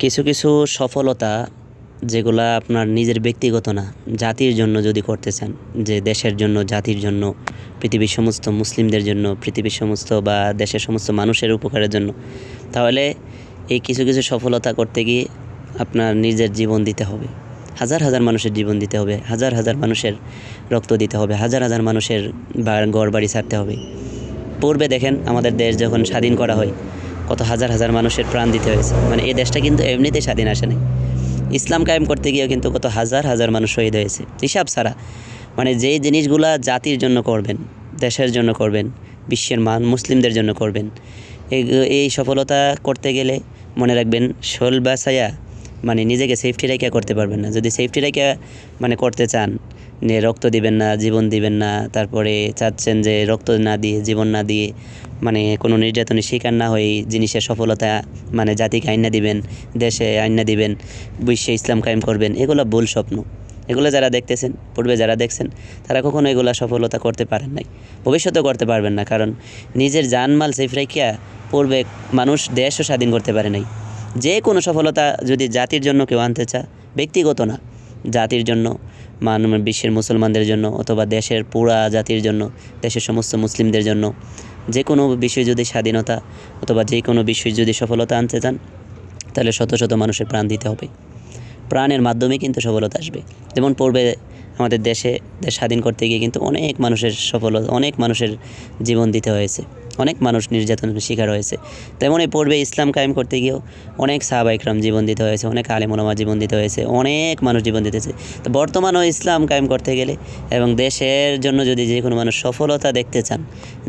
কিছু কিছু সফলতা যেগুলা আপনার নিজের ব্যক্তিগত না, জাতির জন্য যদি করতে চান, যে দেশের জন্য, জাতির জন্য, পৃথিবীর সমস্ত মুসলিমদের জন্য, পৃথিবীর সমস্ত বা দেশের সমস্ত মানুষের উপকারের জন্য, তাহলে এই কিছু কিছু সফলতা করতে গিয়ে আপনার নিজের জীবন দিতে হবে। হাজার হাজার মানুষের জীবন দিতে হবে, হাজার হাজার মানুষের রক্ত দিতে হবে, হাজার হাজার মানুষের ঘর বাড়ি ছাড়তে হবে। পূর্বে দেখেন আমাদের দেশ যখন স্বাধীন করা হয়, কত হাজার হাজার মানুষের প্রাণ দিতে হয়েছে। মানে এই দেশটা কিন্তু এমনিতেই স্বাধীন আসে নাই, ইসলাম কায়েম করতে গিয়েও কিন্তু কত হাজার হাজার মানুষ শহীদ হয়েছে হিসাব ছাড়া। মানে যেই জিনিসগুলা জাতির জন্য করবেন, দেশের জন্য করবেন, বিশ্বের মুসলিমদের জন্য করবেন, এই সফলতা করতে গেলে মনে রাখবেন শোল বাছাইয়া মানে নিজেকে সেফটি রেখে করতে পারবেন না। যদি সেফটি রেখে মানে করতে চান, রক্ত দিবেন না, জীবন দিবেন না, তারপরে চাচ্ছেন যে রক্ত না দিয়ে, জীবন না দিয়ে, মানে কোনো নির্যাতনের শিকার না হয়ে জিনিসের সফলতা মানে জাতিকে আইনা দিবেন, দেশে আইনা দিবেন, বিশ্বে ইসলাম কায়েম করবেন, এগুলো ভুল স্বপ্ন। এগুলো যারা দেখতেছেন, পূর্বে যারা দেখছেন, তারা কখনো এগুলো সফলতা করতে পারেন নাই, ভবিষ্যতেও করতে পারবেন না। কারণ নিজের জানমাল সেফ রাখিয়া পূর্বে মানুষ দেশও স্বাধীন করতে পারে নাই। যে কোনো সফলতা যদি জাতির জন্য কেউ আনতে চায়, ব্যক্তিগত না, জাতির জন্য, বিশ্বের মুসলমানদের জন্য, অথবা দেশের পুরা জাতির জন্য, দেশের সমস্ত মুসলিমদের জন্য, যে কোনো বিষয়ে যদি স্বাধীনতা অথবা যে কোনো বিষয়ে যদি সফলতা আনতে চান, তাহলে শত শত মানুষের প্রাণ দিতে হবে। প্রাণের মাধ্যমে কিন্তু সফলতা আসবে। যেমন পূর্বে আমাদের দেশ স্বাধীন করতে গিয়ে কিন্তু অনেক মানুষের অনেক মানুষের জীবন দিতে হয়েছে, অনেক মানুষ নির্যাতনের শিকার হয়েছে। তেমনই পূর্বে ইসলাম কায়েম করতে গিয়েও অনেক সাহাবা ইকরাম জীবন দিতে হয়েছে, অনেক আলেম ওলামা জীবন দিতে হয়েছে, অনেক মানুষ জীবন দিতেছে। তো বর্তমানেও ইসলাম কায়েম করতে গেলে এবং দেশের জন্য যদি যে কোনো মানুষ সফলতা দেখতে চান,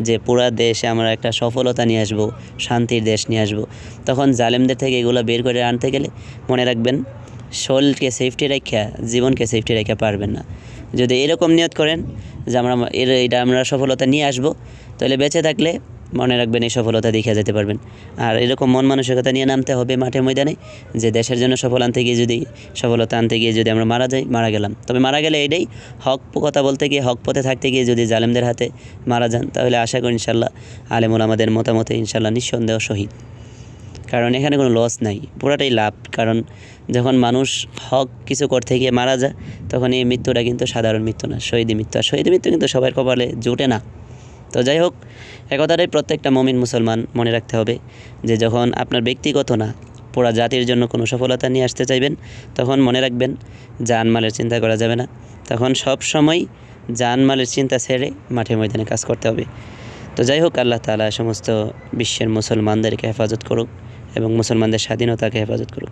যে পুরা দেশে আমরা একটা সফলতা নিয়ে আসবো, শান্তির দেশ নিয়ে আসবো, তখন জালেমদের থেকে এগুলো বের করে আনতে গেলে মনে রাখবেন শরীরকে সেফটি রাখা, জীবনকে সেফটি রাখা পারবেন না। যদি এরকম নিয়ত করেন যে এটা আমরা সফলতা নিয়ে আসবো, তাহলে বেঁচে থাকলে মনে রাখবেন এই সফলতা দেখে যেতে পারবেন। আর এরকম মন মানসিকতা নিয়ে নামতে হবে মাঠে ময়দানে, যে দেশের জন্য সফলতা আনতে গিয়ে যদি আমরা মারা গেলাম, তবে মারা গেলে এটাই হক কথা বলতে গিয়ে, হক পথে থাকতে গিয়ে যদি জালেমদের হাতে মারা যান, তাহলে আশা করি ইনশাল্লাহ আলেম ওলামাদের মতামতে ইনশাল্লাহ নিঃসন্দেহ শহীদ। কারণ এখানে কোনো লস নাই, পুরাটাই লাভ। কারণ যখন মানুষ হক কিছু করতে গিয়ে মারা যায়, তখন এই মৃত্যুটা কিন্তু সাধারণ মৃত্যু না, শহীদি মৃত্যু। আর শহীদি মৃত্যু কিন্তু সবার কপালে জুটে না। তো যাই হোক, একথাটাই প্রত্যেকটা মুমিন মুসলমান মনে রাখতে হবে যে যখন আপনার ব্যক্তিগত না, পুরা জাতির জন্য কোনো সফলতা নিয়ে আসতে চাইবেন, তখন মনে রাখবেন জানমালের চিন্তা করা যাবে না। তখন সব সময় জানমালের চিন্তা ছেড়ে মাঠে ময়দানে কাজ করতে হবে। তো যাই হোক, আল্লাহ তাআলা সমস্ত বিশ্বের মুসলমানদেরকে হেফাজত করুক এবং মুসলমানদের স্বাধীনতাকে হেফাজত করুক।